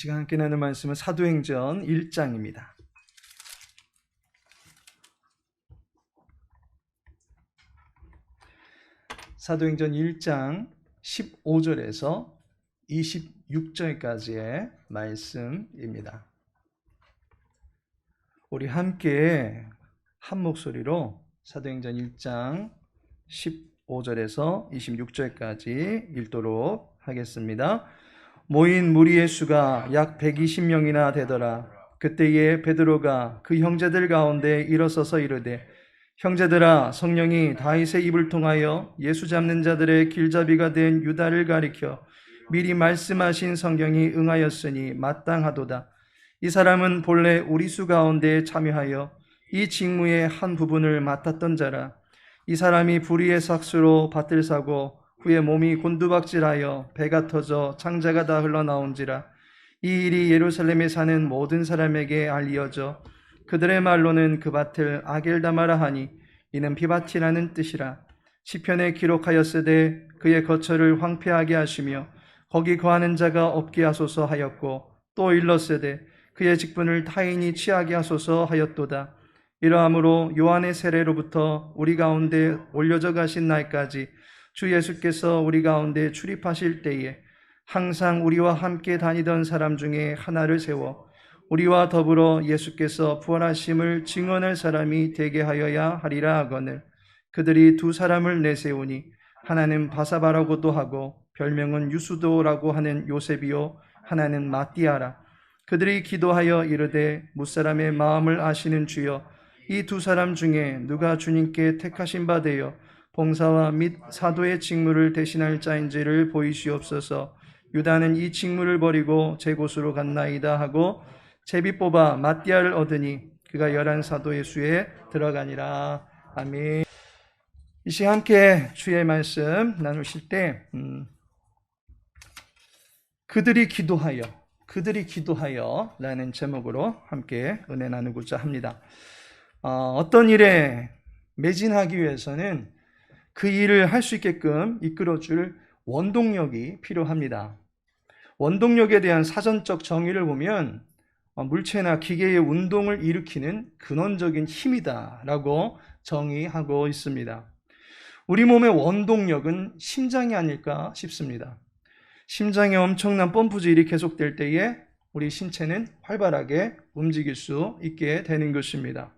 시간 함께 나눌 말씀은 사도행전 1장입니다. 사도행전 1장 15절에서 26절까지의 말씀입니다. 우리 함께 한 목소리로 사도행전 1장 15절에서 26절까지 읽도록 하겠습니다. 모인 무리의 수가 약 120명이나 되더라. 그때에 베드로가 그 형제들 가운데 일어서서 이르되, 형제들아, 성령이 다윗의 입을 통하여 예수 잡는 자들의 길잡이가 된 유다를 가리켜 미리 말씀하신 성경이 응하였으니 마땅하도다. 이 사람은 본래 우리 수 가운데 참여하여 이 직무의 한 부분을 맡았던 자라. 이 사람이 불의의 삭수로 밭을 사고 후에 몸이 곤두박질하여 배가 터져 창자가 다 흘러나온지라. 이 일이 예루살렘에 사는 모든 사람에게 알려져 그들의 말로는 그 밭을 아겔다마라 하니 이는 비밭이라는 뜻이라. 시편에 기록하였으되 그의 거처를 황폐하게 하시며 거기 거하는 자가 없게 하소서 하였고, 또 일렀으되 그의 직분을 타인이 취하게 하소서 하였도다. 이러함으로 요한의 세례로부터 우리 가운데 올려져 가신 날까지 주 예수께서 우리 가운데 출입하실 때에 항상 우리와 함께 다니던 사람 중에 하나를 세워 우리와 더불어 예수께서 부활하심을 증언할 사람이 되게 하여야 하리라 하거늘, 그들이 두 사람을 내세우니 하나는 바사바라고도 하고 별명은 유수도라고 하는 요셉이요 하나는 마띠아라. 그들이 기도하여 이르되, 무사람의 마음을 아시는 주여, 이 두 사람 중에 누가 주님께 택하신 바 되어 봉사와 및 사도의 직무를 대신할 자인지를 보이시옵소서. 유다는 이 직무를 버리고 제 곳으로 갔나이다 하고 제비 뽑아 마띠아를 얻으니 그가 11 사도의 수에 들어가니라. 아멘. 이 시간 함께 주의 말씀 나누실 때 그들이 기도하여 라는 제목으로 함께 은혜 나누고자 합니다. 어떤 일에 매진하기 위해서는 그 일을 할 수 있게끔 이끌어줄 원동력이 필요합니다. 원동력에 대한 사전적 정의를 보면 물체나 기계의 운동을 일으키는 근원적인 힘이다라고 정의하고 있습니다. 우리 몸의 원동력은 심장이 아닐까 싶습니다. 심장의 엄청난 펌프질이 계속될 때에 우리 신체는 활발하게 움직일 수 있게 되는 것입니다.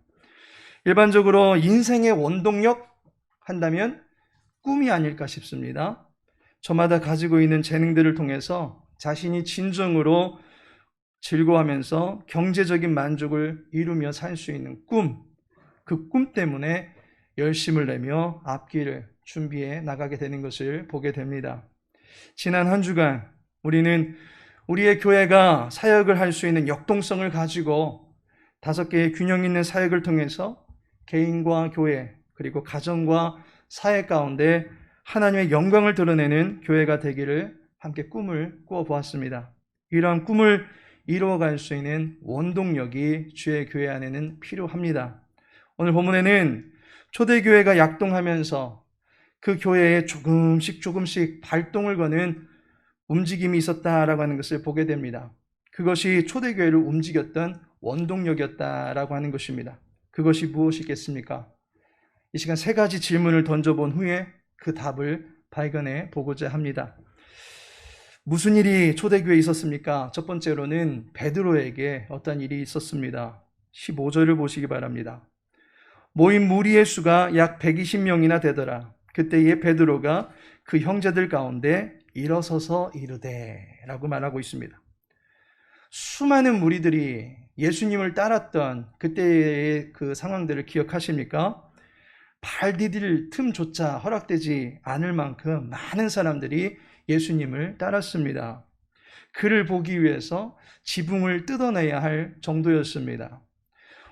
일반적으로 인생의 원동력 한다면 꿈이 아닐까 싶습니다. 저마다 가지고 있는 재능들을 통해서 자신이 진정으로 즐거워하면서 경제적인 만족을 이루며 살 수 있는 꿈, 그 꿈 때문에 열심을 내며 앞길을 준비해 나가게 되는 것을 보게 됩니다. 지난 한 주간 우리는 우리의 교회가 사역을 할 수 있는 역동성을 가지고 5개의 균형 있는 사역을 통해서 개인과 교회 그리고 가정과 사회 가운데 하나님의 영광을 드러내는 교회가 되기를 함께 꿈을 꾸어보았습니다. 이러한 꿈을 이루어갈 수 있는 원동력이 주의 교회 안에는 필요합니다. 오늘 본문에는 초대교회가 약동하면서 그 교회에 조금씩 발동을 거는 움직임이 있었다라고 하는 것을 보게 됩니다. 그것이 초대교회를 움직였던 원동력이었다라고 하는 것입니다. 그것이 무엇이겠습니까? 이 시간 3가지 질문을 던져본 후에 그 답을 발견해 보고자 합니다. 무슨 일이 초대교회에 있었습니까? 첫 번째로는 베드로에게 어떤 일이 있었습니다. 15절을 보시기 바랍니다. 모인 무리의 수가 약 120명이나 되더라. 그때에 베드로가 그 형제들 가운데 일어서서 이르되 라고 말하고 있습니다. 수많은 무리들이 예수님을 따랐던 그때의 그 상황들을 기억하십니까? 발 디딜 틈조차 허락되지 않을 만큼 많은 사람들이 예수님을 따랐습니다. 그를 보기 위해서 지붕을 뜯어내야 할 정도였습니다.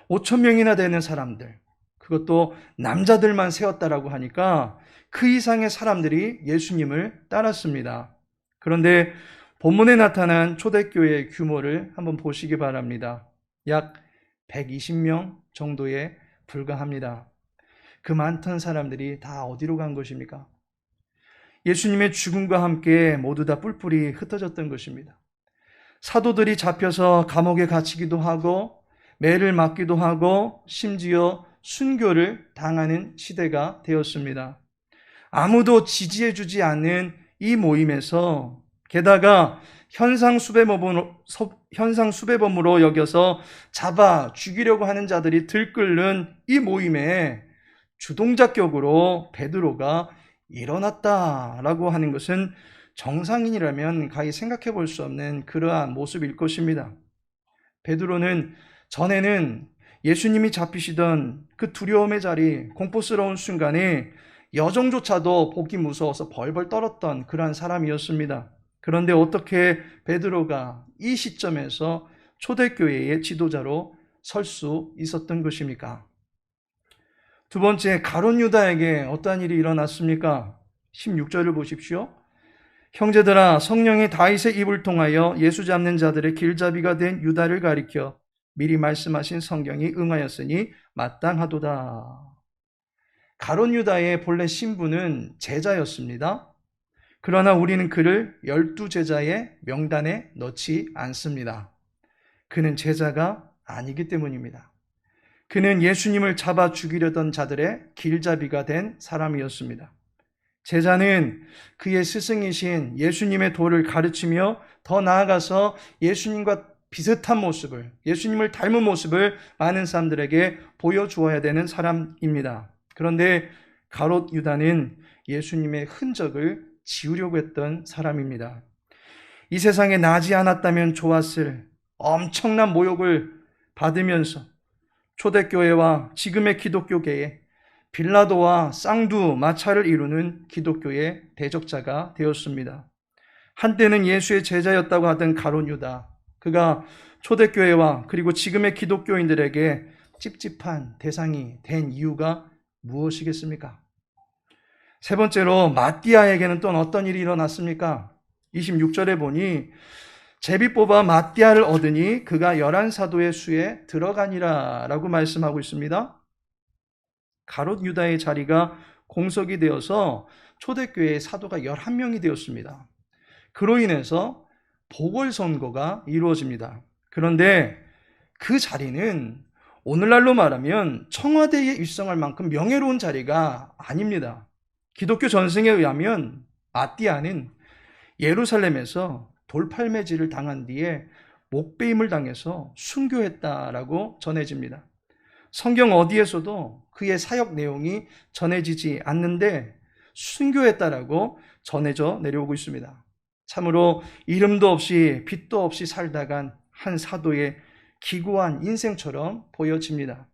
5,000명이나 되는 사람들, 그것도 남자들만 세웠다라고 하니까 그 이상의 사람들이 예수님을 따랐습니다. 그런데 본문에 나타난 초대교회의 규모를 한번 보시기 바랍니다. 약 120명 정도에 불과합니다. 그 많던 사람들이 다 어디로 간 것입니까? 예수님의 죽음과 함께 모두 다 뿔뿔이 흩어졌던 것입니다. 사도들이 잡혀서 감옥에 갇히기도 하고 매를 맞기도 하고 심지어 순교를 당하는 시대가 되었습니다. 아무도 지지해주지 않는 이 모임에서 게다가 현상수배범으로 여겨서 잡아 죽이려고 하는 자들이 들끓는 이 모임에 주동자격으로 베드로가 일어났다라고 하는 것은 정상인이라면 가히 생각해 볼 수 없는 그러한 모습일 것입니다. 베드로는 전에는 예수님이 잡히시던 그 두려움의 자리, 공포스러운 순간에 여정조차도 보기 무서워서 벌벌 떨었던 그러한 사람이었습니다. 그런데 어떻게 베드로가 이 시점에서 초대교회의 지도자로 설 수 있었던 것입니까? 두 번째, 가룟 유다에게 어떠한 일이 일어났습니까? 16절을 보십시오. 형제들아, 성령이 다윗의 입을 통하여 예수 잡는 자들의 길잡이가 된 유다를 가리켜 미리 말씀하신 성경이 응하였으니 마땅하도다. 가룟 유다의 본래 신분은 제자였습니다. 그러나 우리는 그를 12제자의 명단에 넣지 않습니다. 그는 제자가 아니기 때문입니다. 그는 예수님을 잡아 죽이려던 자들의 길잡이가 된 사람이었습니다. 제자는 그의 스승이신 예수님의 도를 가르치며 더 나아가서 예수님과 비슷한 모습을, 예수님을 닮은 모습을 많은 사람들에게 보여주어야 되는 사람입니다. 그런데 가롯 유다는 예수님의 흔적을 지우려고 했던 사람입니다. 이 세상에 나지 않았다면 좋았을 엄청난 모욕을 받으면서 초대교회와 지금의 기독교계에 빌라도와 쌍두마차를 이루는 기독교의 대적자가 되었습니다. 한때는 예수의 제자였다고 하던 가룟 유다, 그가 초대교회와 그리고 지금의 기독교인들에게 찝찝한 대상이 된 이유가 무엇이겠습니까? 세 번째로 마띠아에게는 또 어떤 일이 일어났습니까? 26절에 보니 제비 뽑아 마띠아를 얻으니 그가 11사도의 수에 들어가니라 라고 말씀하고 있습니다. 가롯 유다의 자리가 공석이 되어서 초대교회의 사도가 11명이 되었습니다. 그로 인해서 보궐선거가 이루어집니다. 그런데 그 자리는 오늘날로 말하면 청와대에 입성할 만큼 명예로운 자리가 아닙니다. 기독교 전승에 의하면 마띠아는 예루살렘에서 돌팔매질을 당한 뒤에 목베임을 당해서 순교했다라고 전해집니다. 성경 어디에서도 그의 사역 내용이 전해지지 않는데 순교했다라고 전해져 내려오고 있습니다. 참으로 이름도 없이 빛도 없이 살다간 한 사도의 기구한 인생처럼 보여집니다.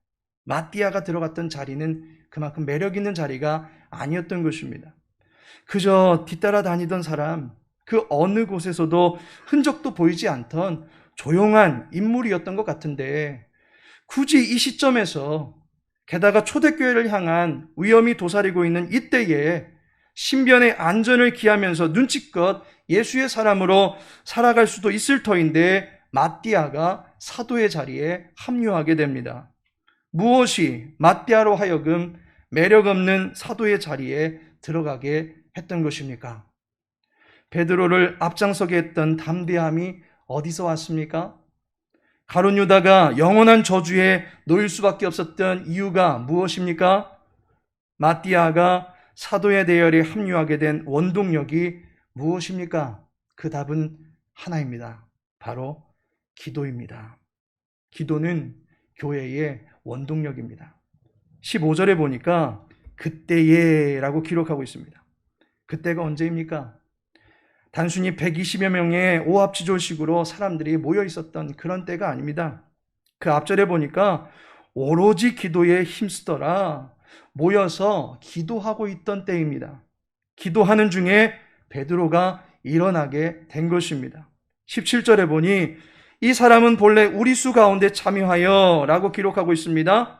마띠아가 들어갔던 자리는 그만큼 매력 있는 자리가 아니었던 것입니다. 그저 뒤따라 다니던 사람, 그 어느 곳에서도 흔적도 보이지 않던 조용한 인물이었던 것 같은데 굳이 이 시점에서 게다가 초대교회를 향한 위험이 도사리고 있는 이때에 신변의 안전을 기하면서 눈치껏 예수의 사람으로 살아갈 수도 있을 터인데 마띠아가 사도의 자리에 합류하게 됩니다. 무엇이 마띠아로 하여금 매력 없는 사도의 자리에 들어가게 했던 것입니까? 베드로를 앞장서게 했던 담대함이 어디서 왔습니까? 가룟 유다가 영원한 저주에 놓일 수밖에 없었던 이유가 무엇입니까? 마띠아가 사도의 대열에 합류하게 된 원동력이 무엇입니까? 그 답은 하나입니다. 바로 기도입니다. 기도는 교회의 원동력입니다. 15절에 보니까 그때에 라고 기록하고 있습니다. 그때가 언제입니까? 단순히 120여 명의 오합지졸식으로 사람들이 모여 있었던 그런 때가 아닙니다. 그 앞절에 보니까 오로지 기도에 힘쓰더라 모여서 기도하고 있던 때입니다. 기도하는 중에 베드로가 일어나게 된 것입니다. 17절에 보니 이 사람은 본래 우리 수 가운데 참여하여 라고 기록하고 있습니다.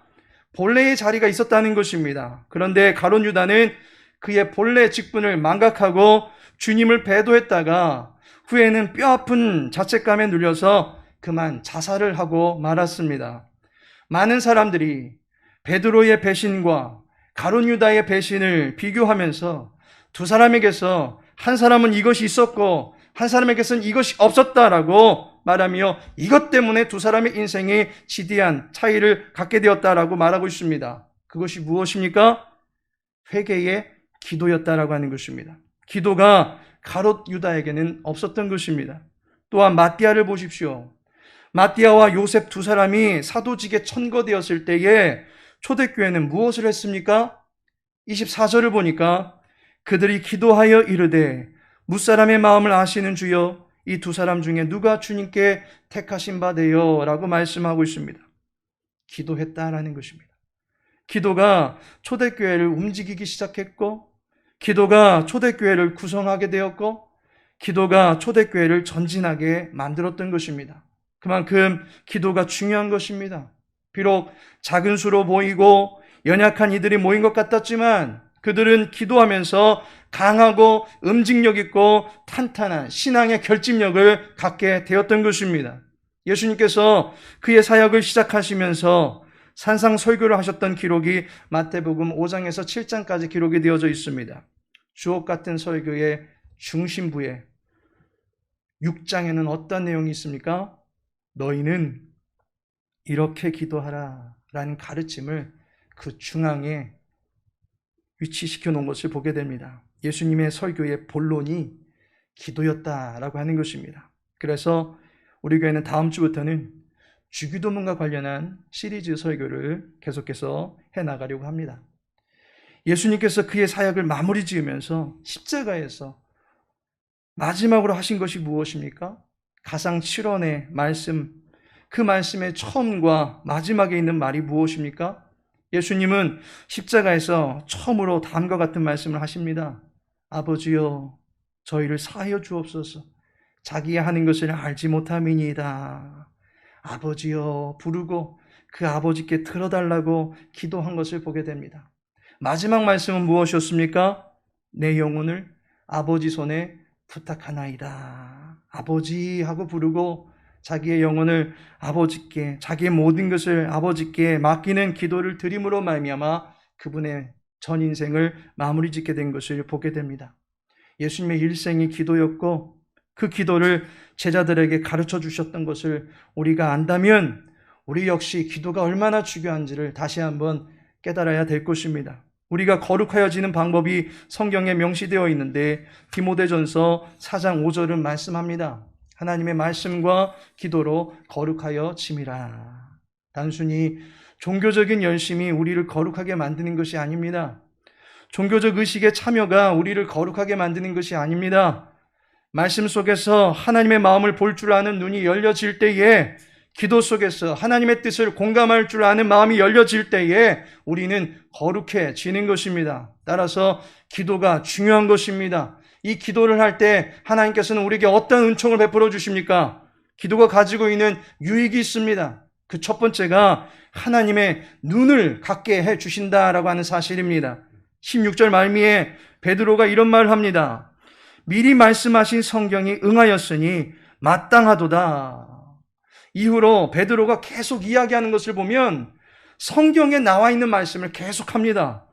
본래의 자리가 있었다는 것입니다. 그런데 가룟 유다는 그의 본래 직분을 망각하고 주님을 배도했다가 후에는 뼈아픈 자책감에 눌려서 그만 자살을 하고 말았습니다. 많은 사람들이 베드로의 배신과 가룟 유다의 배신을 비교하면서 두 사람에게서 한 사람은 이것이 있었고 한 사람에게서는 이것이 없었다라고 말하며 이것 때문에 두 사람의 인생이 지대한 차이를 갖게 되었다라고 말하고 있습니다. 그것이 무엇입니까? 회개의 기도였다라고 하는 것입니다. 기도가 가롯 유다에게는 없었던 것입니다. 또한 마띠아를 보십시오. 마띠아와 요셉 두 사람이 사도직에 천거되었을 때에 초대교회는 무엇을 했습니까? 24절을 보니까 그들이 기도하여 이르되 무사람의 마음을 아시는 주여 이 두 사람 중에 누가 주님께 택하신 바 되요 라고 말씀하고 있습니다. 기도했다라는 것입니다. 기도가 초대교회를 움직이기 시작했고, 기도가 초대교회를 구성하게 되었고, 기도가 초대교회를 전진하게 만들었던 것입니다. 그만큼 기도가 중요한 것입니다. 비록 작은 수로 보이고 연약한 이들이 모인 것 같았지만 그들은 기도하면서 강하고 음직력 있고 탄탄한 신앙의 결집력을 갖게 되었던 것입니다. 예수님께서 그의 사역을 시작하시면서 산상설교를 하셨던 기록이 마태복음 5장에서 7장까지 기록이 되어져 있습니다. 주옥 같은 설교의 중심부에 6장에는 어떤 내용이 있습니까? 너희는 이렇게 기도하라 라는 가르침을 그 중앙에 위치시켜 놓은 것을 보게 됩니다. 예수님의 설교의 본론이 기도였다라고 하는 것입니다. 그래서 우리 교회는 다음 주부터는 주기도문과 관련한 시리즈 설교를 계속해서 해나가려고 합니다. 예수님께서 그의 사역을 마무리 지으면서 십자가에서 마지막으로 하신 것이 무엇입니까? 가상 7원의 말씀, 그 말씀의 처음과 마지막에 있는 말이 무엇입니까? 예수님은 십자가에서 처음으로 다음과 같은 말씀을 하십니다. 아버지여 저희를 사하여 주옵소서. 자기가 하는 것을 알지 못함이니이다. 아버지여 부르고 그 아버지께 들어달라고 기도한 것을 보게 됩니다. 마지막 말씀은 무엇이었습니까? 내 영혼을 아버지 손에 부탁하나이다. 아버지 하고 부르고 자기의 영혼을 아버지께, 자기의 모든 것을 아버지께 맡기는 기도를 드림으로 말미암아 그분의 전 인생을 마무리 짓게 된 것을 보게 됩니다. 예수님의 일생이 기도였고 그 기도를 제자들에게 가르쳐 주셨던 것을 우리가 안다면 우리 역시 기도가 얼마나 중요한지를 다시 한번 깨달아야 될 것입니다. 우리가 거룩하여지는 방법이 성경에 명시되어 있는데 디모데전서 4장 5절은 말씀합니다. 하나님의 말씀과 기도로 거룩하여 짐이라. 단순히 종교적인 열심이 우리를 거룩하게 만드는 것이 아닙니다. 종교적 의식의 참여가 우리를 거룩하게 만드는 것이 아닙니다. 말씀 속에서 하나님의 마음을 볼 줄 아는 눈이 열려질 때에, 기도 속에서 하나님의 뜻을 공감할 줄 아는 마음이 열려질 때에 우리는 거룩해지는 것입니다. 따라서 기도가 중요한 것입니다. 이 기도를 할 때 하나님께서는 우리에게 어떤 은총을 베풀어 주십니까? 기도가 가지고 있는 유익이 있습니다. 그 첫 번째가 하나님의 눈을 갖게 해 주신다라고 하는 사실입니다. 16절 말미에 베드로가 이런 말을 합니다. 미리 말씀하신 성경이 응하였으니 마땅하도다. 이후로 베드로가 계속 이야기하는 것을 보면 성경에 나와 있는 말씀을 계속합니다.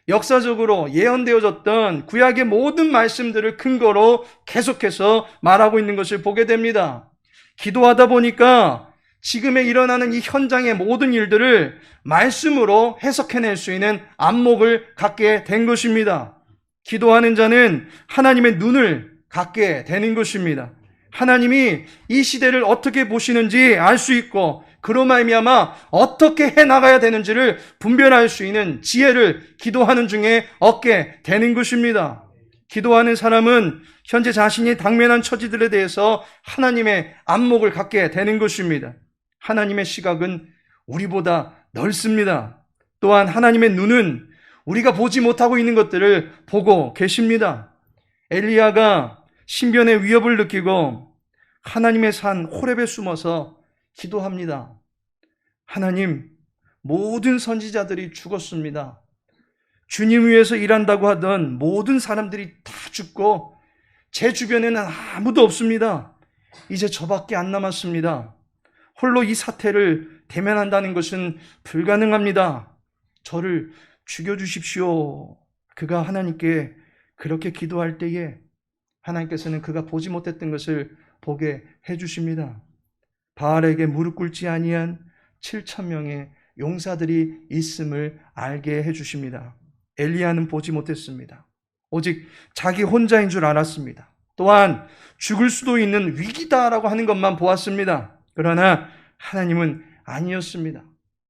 역사적으로 예언되어졌던 구약의 모든 말씀들을 근거로 계속해서 말하고 있는 것을 보게 됩니다. 기도하다 보니까 지금에 일어나는 이 현장의 모든 일들을 말씀으로 해석해낼 수 있는 안목을 갖게 된 것입니다. 기도하는 자는 하나님의 눈을 갖게 되는 것입니다. 하나님이 이 시대를 어떻게 보시는지 알 수 있고 그로 말미암아 어떻게 해나가야 되는지를 분별할 수 있는 지혜를 기도하는 중에 얻게 되는 것입니다. 기도하는 사람은 현재 자신이 당면한 처지들에 대해서 하나님의 안목을 갖게 되는 것입니다. 하나님의 시각은 우리보다 넓습니다. 또한 하나님의 눈은 우리가 보지 못하고 있는 것들을 보고 계십니다. 엘리야가 신변의 위협을 느끼고 하나님의 산 호렙에 숨어서 기도합니다. 하나님, 모든 선지자들이 죽었습니다. 주님 위해서 일한다고 하던 모든 사람들이 다 죽고 제 주변에는 아무도 없습니다. 이제 저밖에 안 남았습니다. 홀로 이 사태를 대면한다는 것은 불가능합니다. 저를 죽여주십시오. 그가 하나님께 그렇게 기도할 때에 하나님께서는 그가 보지 못했던 것을 보게 해주십니다. 바알에게 무릎 꿇지 아니한 7,000명의 용사들이 있음을 알게 해주십니다. 엘리야는 보지 못했습니다. 오직 자기 혼자인 줄 알았습니다. 또한 죽을 수도 있는 위기다라고 하는 것만 보았습니다. 그러나 하나님은 아니었습니다.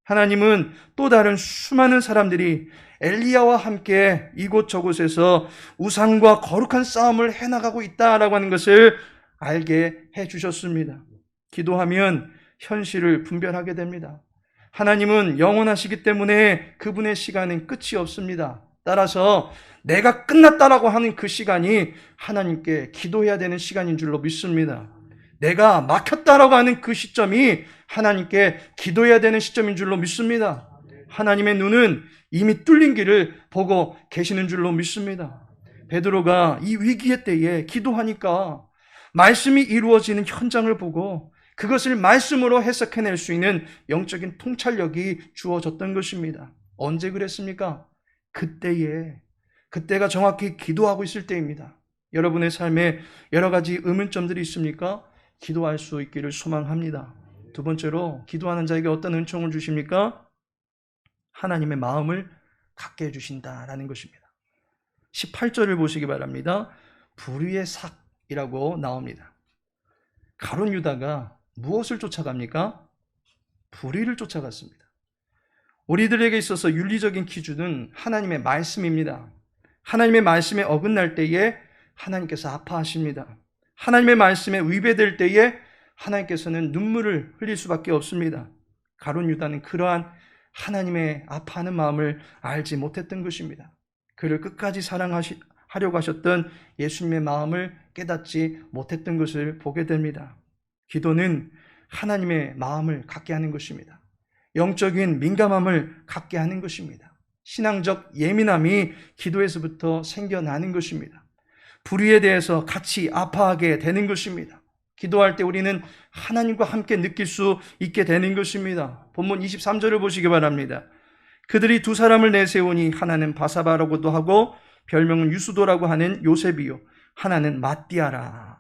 하나님은 또 다른 수많은 사람들이 엘리야와 함께 이곳저곳에서 우상과 거룩한 싸움을 해나가고 있다라고 하는 것을 알게 해주셨습니다. 기도하면 현실을 분별하게 됩니다. 하나님은 영원하시기 때문에 그분의 시간은 끝이 없습니다. 따라서 내가 끝났다라고 하는 그 시간이 하나님께 기도해야 되는 시간인 줄로 믿습니다. 내가 막혔다라고 하는 그 시점이 하나님께 기도해야 되는 시점인 줄로 믿습니다. 하나님의 눈은 이미 뚫린 길을 보고 계시는 줄로 믿습니다. 베드로가 이 위기의 때에 기도하니까 말씀이 이루어지는 현장을 보고 그것을 말씀으로 해석해낼 수 있는 영적인 통찰력이 주어졌던 것입니다. 언제 그랬습니까? 그때가 정확히 기도하고 있을 때입니다. 여러분의 삶에 여러 가지 의문점들이 있습니까? 기도할 수 있기를 소망합니다. 두 번째로 기도하는 자에게 어떤 은총을 주십니까? 하나님의 마음을 갖게 해주신다라는 것입니다. 18절을 보시기 바랍니다. 불의의 삭이라고 나옵니다. 가룟 유다가 무엇을 쫓아갑니까? 불의를 쫓아갔습니다. 우리들에게 있어서 윤리적인 기준은 하나님의 말씀입니다. 하나님의 말씀에 어긋날 때에 하나님께서 아파하십니다. 하나님의 말씀에 위배될 때에 하나님께서는 눈물을 흘릴 수밖에 없습니다. 가룟 유다는 그러한 하나님의 아파하는 마음을 알지 못했던 것입니다. 그를 끝까지 사랑하려고 하셨던 예수님의 마음을 깨닫지 못했던 것을 보게 됩니다. 기도는 하나님의 마음을 갖게 하는 것입니다. 영적인 민감함을 갖게 하는 것입니다. 신앙적 예민함이 기도에서부터 생겨나는 것입니다. 불의에 대해서 같이 아파하게 되는 것입니다. 기도할 때 우리는 하나님과 함께 느낄 수 있게 되는 것입니다. 본문 23절을 보시기 바랍니다. 그들이 두 사람을 내세우니 하나는 바사바라고도 하고 별명은 유수도라고 하는 요셉이요 하나는 마띠아라.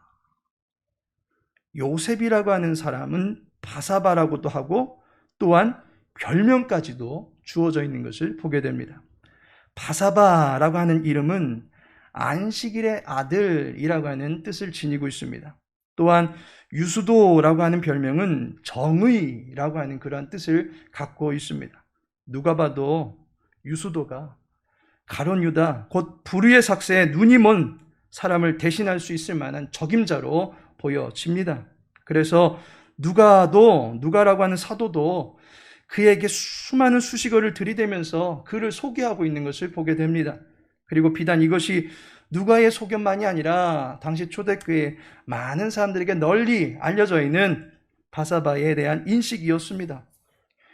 요셉이라고 하는 사람은 바사바라고도 하고 또한 별명까지도 주어져 있는 것을 보게 됩니다. 바사바라고 하는 이름은 안식일의 아들이라고 하는 뜻을 지니고 있습니다. 또한 유수도라고 하는 별명은 정의라고 하는 그러한 뜻을 갖고 있습니다. 누가 봐도 유수도가 가룟 유다 곧 불의의 삭새에 눈이 먼 사람을 대신할 수 있을 만한 적임자로 보여집니다. 그래서 누가라고 하는 사도도 그에게 수많은 수식어를 들이대면서 그를 소개하고 있는 것을 보게 됩니다. 그리고 비단 이것이 누가의 소견만이 아니라 당시 초대교회 많은 사람들에게 널리 알려져 있는 바사바에 대한 인식이었습니다.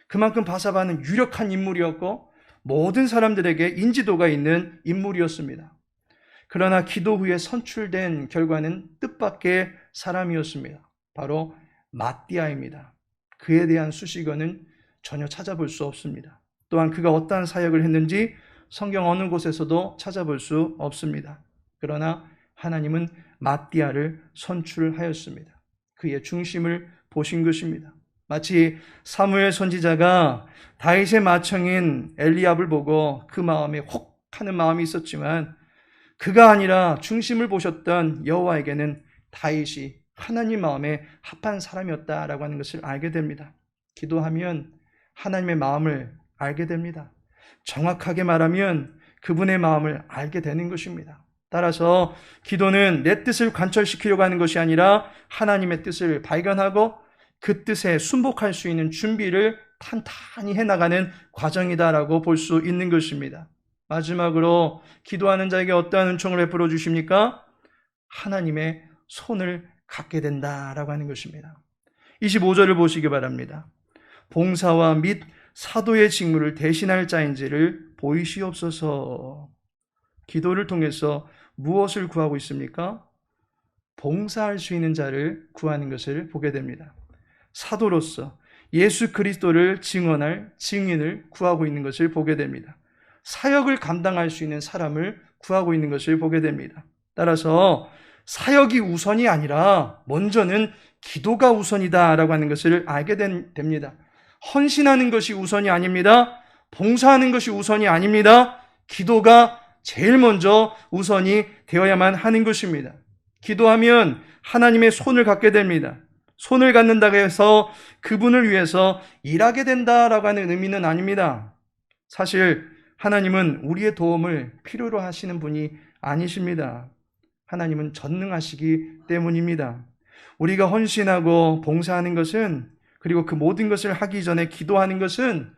그만큼 바사바는 유력한 인물이었고 모든 사람들에게 인지도가 있는 인물이었습니다. 그러나 기도 후에 선출된 결과는 뜻밖의 사람이었습니다. 바로 마띠아입니다. 그에 대한 수식어는 전혀 찾아볼 수 없습니다. 또한 그가 어떠한 사역을 했는지 성경 어느 곳에서도 찾아볼 수 없습니다. 그러나 하나님은 마띠아를 선출하였습니다. 그의 중심을 보신 것입니다. 마치 사무엘 선지자가 다윗의 맏형인 엘리압을 보고 그 마음에 혹 하는 마음이 있었지만 그가 아니라 중심을 보셨던 여호와에게는 다윗이 하나님 마음에 합한 사람이었다라고 하는 것을 알게 됩니다. 기도하면 하나님의 마음을 알게 됩니다. 정확하게 말하면 그분의 마음을 알게 되는 것입니다. 따라서 기도는 내 뜻을 관철시키려고 하는 것이 아니라 하나님의 뜻을 발견하고 그 뜻에 순복할 수 있는 준비를 탄탄히 해나가는 과정이다라고 볼 수 있는 것입니다. 마지막으로 기도하는 자에게 어떠한 은총을 베풀어 주십니까? 하나님의 손을 갖게 된다라고 하는 것입니다. 25절을 보시기 바랍니다. 봉사와 및 사도의 직무를 대신할 자인지를 보이시옵소서. 기도를 통해서 무엇을 구하고 있습니까? 봉사할 수 있는 자를 구하는 것을 보게 됩니다. 사도로서 예수 그리스도를 증언할 증인을 구하고 있는 것을 보게 됩니다. 사역을 감당할 수 있는 사람을 구하고 있는 것을 보게 됩니다. 따라서 사역이 우선이 아니라 먼저는 기도가 우선이다라고 하는 것을 알게 됩니다. 헌신하는 것이 우선이 아닙니다. 봉사하는 것이 우선이 아닙니다. 기도가 제일 먼저 우선이 되어야만 하는 것입니다. 기도하면 하나님의 손을 갖게 됩니다. 손을 갖는다고 해서 그분을 위해서 일하게 된다라고 하는 의미는 아닙니다. 사실 하나님은 우리의 도움을 필요로 하시는 분이 아니십니다. 하나님은 전능하시기 때문입니다. 우리가 헌신하고 봉사하는 것은, 그리고 그 모든 것을 하기 전에 기도하는 것은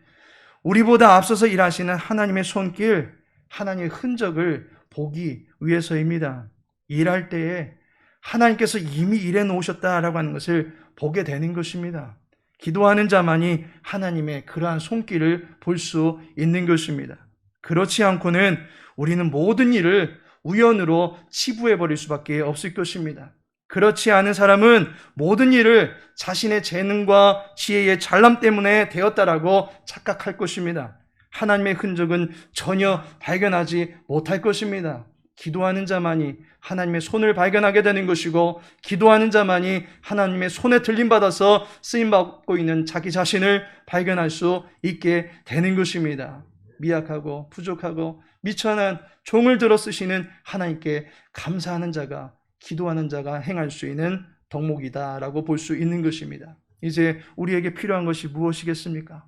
우리보다 앞서서 일하시는 하나님의 손길, 하나님의 흔적을 보기 위해서입니다. 일할 때에 하나님께서 이미 일해 놓으셨다라고 하는 것을 보게 되는 것입니다. 기도하는 자만이 하나님의 그러한 손길을 볼 수 있는 것입니다. 그렇지 않고는 우리는 모든 일을 우연으로 치부해버릴 수밖에 없을 것입니다. 그렇지 않은 사람은 모든 일을 자신의 재능과 지혜의 잘남 때문에 되었다라고 착각할 것입니다. 하나님의 흔적은 전혀 발견하지 못할 것입니다. 기도하는 자만이 하나님의 손을 발견하게 되는 것이고, 기도하는 자만이 하나님의 손에 들림받아서 쓰임받고 있는 자기 자신을 발견할 수 있게 되는 것입니다. 미약하고 부족하고 미천한 종을 들어 쓰시는 하나님께 감사하는 자가, 기도하는 자가 행할 수 있는 덕목이다라고 볼 수 있는 것입니다. 이제 우리에게 필요한 것이 무엇이겠습니까?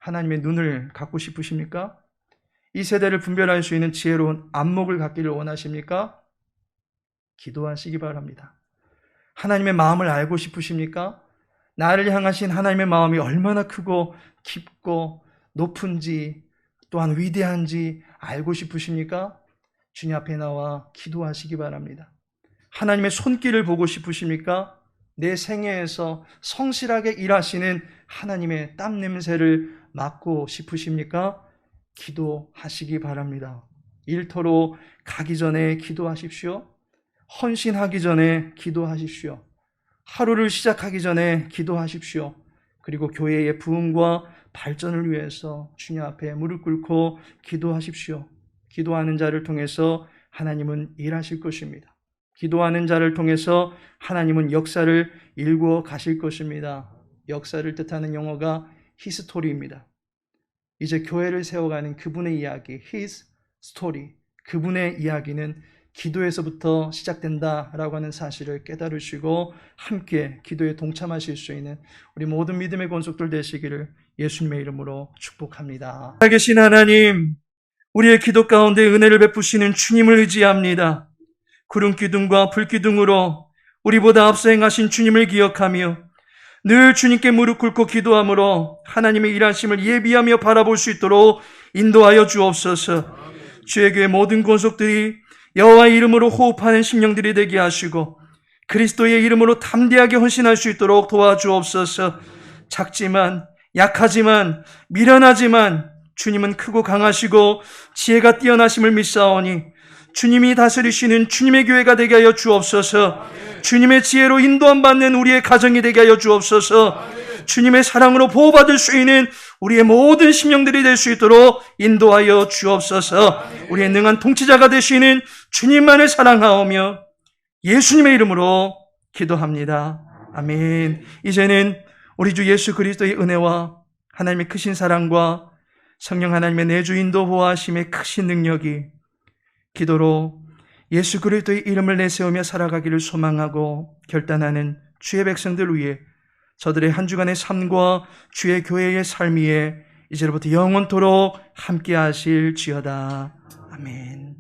하나님의 눈을 갖고 싶으십니까? 이 세대를 분별할 수 있는 지혜로운 안목을 갖기를 원하십니까? 기도하시기 바랍니다. 하나님의 마음을 알고 싶으십니까? 나를 향하신 하나님의 마음이 얼마나 크고 깊고 높은지, 또한 위대한지 알고 싶으십니까? 주님 앞에 나와 기도하시기 바랍니다. 하나님의 손길을 보고 싶으십니까? 내 생애에서 성실하게 일하시는 하나님의 땀 냄새를 맡고 싶으십니까? 기도하시기 바랍니다. 일터로 가기 전에 기도하십시오. 헌신하기 전에 기도하십시오. 하루를 시작하기 전에 기도하십시오. 그리고 교회의 부흥과 발전을 위해서 주님 앞에 무릎 꿇고 기도하십시오. 기도하는 자를 통해서 하나님은 일하실 것입니다. 기도하는 자를 통해서 하나님은 역사를 일구어 가실 것입니다. 역사를 뜻하는 용어가 히스토리입니다. 이제 교회를 세워가는 그분의 이야기, His story, 그분의 이야기는 기도에서부터 시작된다라고 하는 사실을 깨달으시고 함께 기도에 동참하실 수 있는 우리 모든 믿음의 권속들 되시기를 예수님의 이름으로 축복합니다. 살아계신 하나님, 우리의 기도 가운데 은혜를 베푸시는 주님을 의지합니다. 구름 기둥과 불 기둥으로 우리보다 앞서 행하신 주님을 기억하며 늘 주님께 무릎 꿇고 기도함으로 하나님의 일하심을 예비하며 바라볼 수 있도록 인도하여 주옵소서. 주의 교회 모든 권속들이 여호와의 이름으로 호흡하는 심령들이 되게 하시고 그리스도의 이름으로 담대하게 헌신할 수 있도록 도와주옵소서. 작지만 약하지만 미련하지만 주님은 크고 강하시고 지혜가 뛰어나심을 믿사오니 주님이 다스리시는 주님의 교회가 되게 하여 주옵소서. 주님의 지혜로 인도함 받는 우리의 가정이 되게 하여 주옵소서. 주님의 사랑으로 보호받을 수 있는 우리의 모든 심령들이 될 수 있도록 인도하여 주옵소서. 우리의 능한 통치자가 되시는 주님만을 사랑하오며 예수님의 이름으로 기도합니다. 아멘. 이제는 우리 주 예수 그리스도의 은혜와 하나님의 크신 사랑과 성령 하나님의 내주 인도 보호하심의 크신 능력이 기도로 예수 그리스도의 이름을 내세우며 살아가기를 소망하고 결단하는 주의 백성들 위해 저들의 한 주간의 삶과 주의 교회의 삶 위에 이제로부터 영원토록 함께 하실지어다. 아멘.